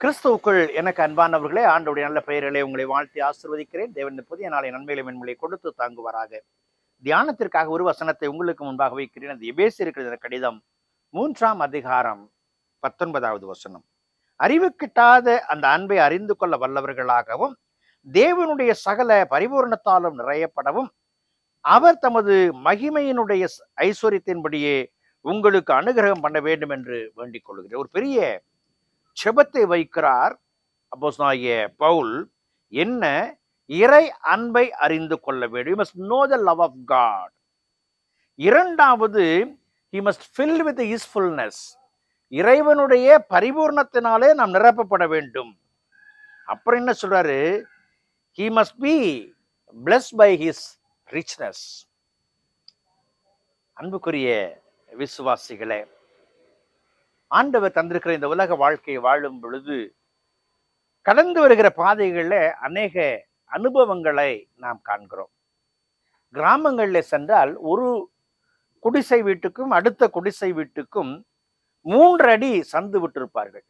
கிறிஸ்துவுக்குள் எனக்கு அன்பானவர்களே, ஆண்டவருடைய நல்ல பெயரிலே உங்களை வாழ்த்தி ஆசீர்வதிக்கிறேன். தேவன் இந்த புதிய நாளை நன்மைகளை மென்மையை கொடுத்து தாங்குவாராக. தியானத்திற்காக ஒரு வசனத்தை உங்களுக்கு முன்பாக வைக்கிறேன். அது எபேசியருக்கு கடிதம் 3ஆம் அதிகாரம் 19வது வசனம். அறிவு கிட்டாத அந்த அன்பை அறிந்து கொள்ள வல்லவர்களாகவும் தேவனுடைய சகல பரிபூரணத்தாலும் நிறையப்படவும் அவர் தமது மகிமையினுடைய ஐஸ்வர்யத்தின்படியே உங்களுக்கு அனுகிரகம் பண்ண வேண்டும் என்று வேண்டிக் கொள்கிறேன். ஒரு பெரிய செபத்தை வைக்கிறார் அப்போஸ்தலனாகிய பவுல். என்ன? இறை அன்பை அறிந்து கொள்ள வேண்டும். You must know the love of God. இரண்டாவது, he must fill with his fullness. இறைவனுடைய பரிபூர்ணத்தினாலே நாம் நிரப்பப்பட வேண்டும். அப்புறம் என்ன சொல்றாரு? he must be blessed by his richness. அன்புக்குரிய விசுவாசிகளே, ஆண்டவர் தந்திருக்கிற இந்த உலக வாழ்க்கையை வாழும் பொழுது கடந்து வருகிற பாதைகளில் அநேக அனுபவங்களை நாம் காண்கிறோம். கிராமங்களில் சென்றால் ஒரு குடிசை வீட்டுக்கும் அடுத்த குடிசை வீட்டுக்கும் 3 அடி சந்து விட்டிருப்பார்கள்.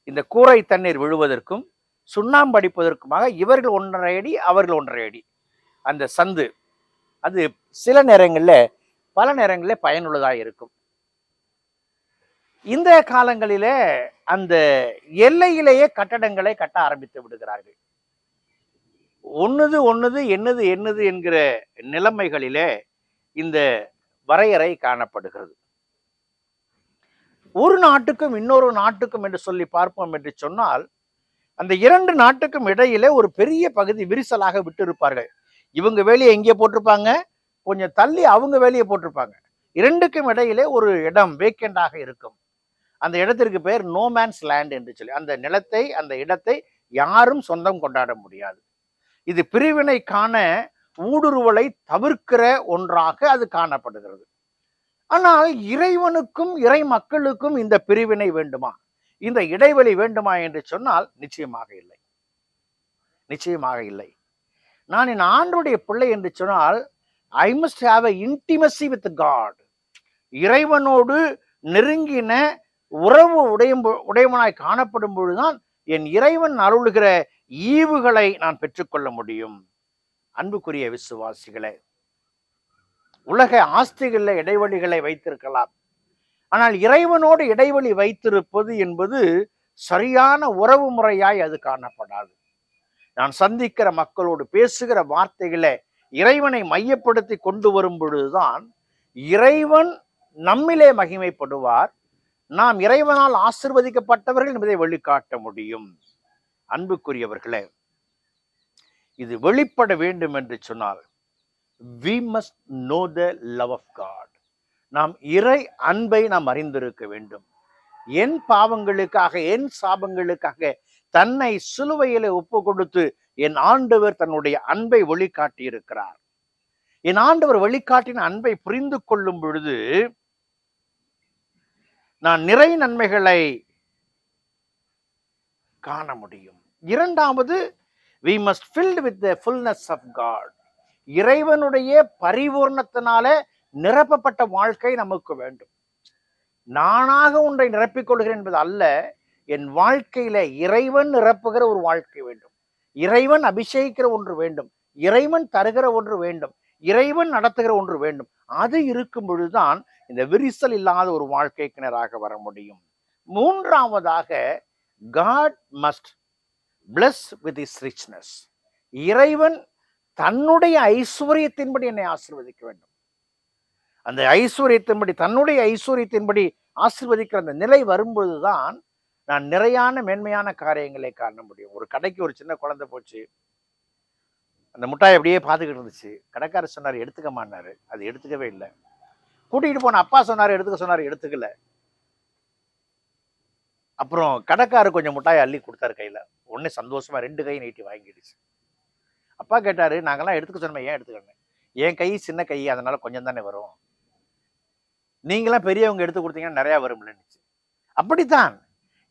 இந்த கூரை தண்ணீர் விழுவதற்கும் சுண்ணாம்பு அடிப்பதற்குமாக இவர்கள் 1.5 அடி, அவர்கள் 1.5 அடி அந்த சந்து. அது சில நேரங்களில் பல நேரங்களில் பயனுள்ளதாக இருக்கும். இந்த காலங்களிலே அந்த எல்லையிலேயே கட்டடங்களை கட்ட ஆரம்பித்து விடுகிறார்கள். ஒன்னுது என்னது என்கிற நிலைமைகளிலே இந்த வரையறை காணப்படுகிறது. ஒரு நாட்டுக்கும் இன்னொரு நாட்டுக்கும் என்று சொல்லி பார்ப்போம் என்று சொன்னால், அந்த 2 நாட்டுக்கும் இடையிலே ஒரு பெரிய பகுதி விரிசலாக விட்டு இருப்பார்கள். இவங்க வேலையை எங்கே போட்டிருப்பாங்க, கொஞ்சம் தள்ளி அவங்க வேலையை போட்டிருப்பாங்க. 2க்கும் இடையிலே ஒரு இடம் வேக்கண்டாக இருக்கும். அந்த இடத்திற்கு பெயர் நோமேன்ஸ் லேண்ட் என்று சொல்லி, அந்த நிலத்தை அந்த இடத்தை யாரும் சொந்தம் கொண்டாட முடியாது. இது பிரிவினைக்கான ஊடுருவலை தவிர்க்கிற ஒன்றாக அது காணப்படுகிறது. ஆனால் இறைவனுக்கும் இறை மக்களுக்கும் இந்த பிரிவினை வேண்டுமா, இந்த இடைவெளி வேண்டுமா என்று சொன்னால் நிச்சயமாக இல்லை, நிச்சயமாக இல்லை. நான் என் ஆண்டவருடைய பிள்ளை என்று சொன்னால் I must have a intimacy with God. இறைவனோடு நெருங்கின உறவு உடையவனாய் காணப்படும் பொழுதுதான் என் இறைவன் அருளுகிற ஈவுகளை நான் பெற்றுக்கொள்ள முடியும். அன்புக்குரிய விசுவாசிகளே, உலக ஆஸ்திகளில் இடைவெளிகளை வைத்திருக்கலாம், ஆனால் இறைவனோடு இடைவெளி வைத்திருப்பது என்பது சரியான உறவு முறையாய் அது காணப்படாது. நான் சந்திக்கிற மக்களோடு பேசுகிற வார்த்தைகளை இறைவனை மையப்படுத்தி கொண்டு வரும் பொழுதுதான் இறைவன் நம்மிலே மகிமைப்படுவார், நாம் இறைவனால் ஆசீர்வதிக்கப்பட்டவர்கள் என்பதை வெளிக்காட்ட முடியும். அன்புக்குரியவர்களே, இது வெளிப்பட வேண்டும் என்று சொன்னால் we must know the love of God. நாம் இறை அன்பை நாம் அறிந்திருக்க வேண்டும். என் பாவங்களுக்காக என் சாபங்களுக்காக தன்னை சிலுவையிலே ஒப்பு கொடுத்து என் ஆண்டவர் தன்னுடைய அன்பை வெளிக்காட்டி இருக்கிறார். என் ஆண்டவர் வெளிக்காட்டின அன்பை புரிந்து கொள்ளும் பொழுது நான் நிறை நன்மைகளை காண முடியும். இரண்டாவது, we must filled with the fullness of God. இறைவனுடைய பரிபூர்ணத்தினால நிரப்பப்பட்ட வாழ்க்கை நமக்கு வேண்டும். நானாக ஒன்றை நிரப்பிக் கொள்கிறேன் என்பது அல்ல, என் வாழ்க்கையில இறைவன் நிரப்புகிற ஒரு வாழ்க்கை வேண்டும், இறைவன் அபிஷேகிக்கிற ஒன்று வேண்டும், இறைவன் தருகிற ஒன்று வேண்டும், இறைவன் நடத்துகிற ஒன்று வேண்டும். அது இருக்கும் பொழுதுதான் இந்த விரிசல் இல்லாத ஒரு வாழ்க்கைக்கினராக வர முடியும். மூன்றாவதாக, God must bless with his richness. இறைவன் தன்னுடைய ஐஸ்வர்யத்தின்படி என்னை ஆசீர்வதிக்க வேண்டும். அந்த ஐஸ்வர்யத்தின்படி, தன்னுடைய ஐஸ்வர்யத்தின்படி ஆசீர்வதிக்கிற அந்த நிலை வரும்பொழுதுதான் நான் நிறையான மேன்மையான காரியங்களை காண முடியும். ஒரு கடைக்கு ஒரு சின்ன குழந்தை போச்சு, அந்த முட்டாய் அப்படியே பார்த்துக்கிட்டு இருந்துச்சு. கடைக்காரர் சொன்னார் எடுத்துக்கமான்னாரு, அது எடுத்துக்கவே இல்லை. கூட்டிகிட்டு போன அப்பா சொன்னார் எடுத்துக்க சொன்னார், எடுத்துக்கல. அப்புறம் கடைக்காரர் கொஞ்சம் முட்டாயை அள்ளி கொடுத்தாரு கையில. உடனே சந்தோஷமா 2 கை நீட்டி வாங்கிடுச்சு. அப்பா கேட்டாரு, நாங்கெல்லாம் எடுத்துக்க சொன்னோம், ஏன் எடுத்துக்கணும்? என் கை சின்ன கை, அதனால கொஞ்சம் தானே வரும், நீங்களாம் பெரியவங்க எடுத்து கொடுத்தீங்கன்னா நிறைய வரும்லன்னுச்சு. அப்படித்தான்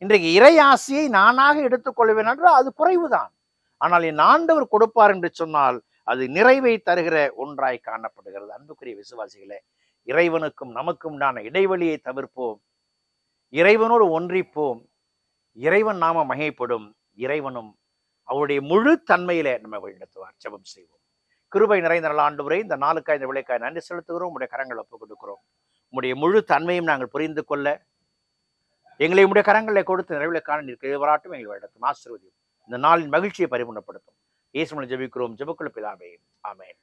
இன்றைக்கு இறை ஆசையை நானாக எடுத்துக்கொள்வேன் என்றால் அது குறைவுதான். ஆனால் என் ஆண்டவர் கொடுப்பார் என்று சொன்னால் அது நிறைவை தருகிற ஒன்றாய் காணப்படுகிறது. அன்புக்குரிய விசுவாசிகளே, இறைவனுக்கும் நமக்கும் உண்டான இடைவெளியை தவிர்ப்போம், இறைவனோடு ஒன்றிப்போம், இறைவன் நாம மகிமைப்படும். இறைவனும் அவருடைய முழு தன்மையிலே நம்ம வழிநடத்துவார். ஜெபம் செய்வோம். கிருபை நிறைந்த நல்ல ஆண்டவரே, இந்த நாளுக்காய் இந்த விளைக்காய் நன்றி செலுத்துகிறோம். உடைய கரங்களை ஒப்புக் கொடுக்கிறோம். உடைய முழு தன்மையும் நாங்கள் புரிந்து கொள்ள எங்களை உடைய கரங்களை கொடுத்து நிறைவுகளை காண நீர் வராட்டும் எங்களை வழிநடத்தும். ஆசீர்வதியும். இந்த நாளின் மகிழ்ச்சியை பரிபூர்ணப்படுத்தும். இயேசுவின் ஜெபிக்கிறோம். ஜெபக்குள்ள பிதாவே. ஆமென்.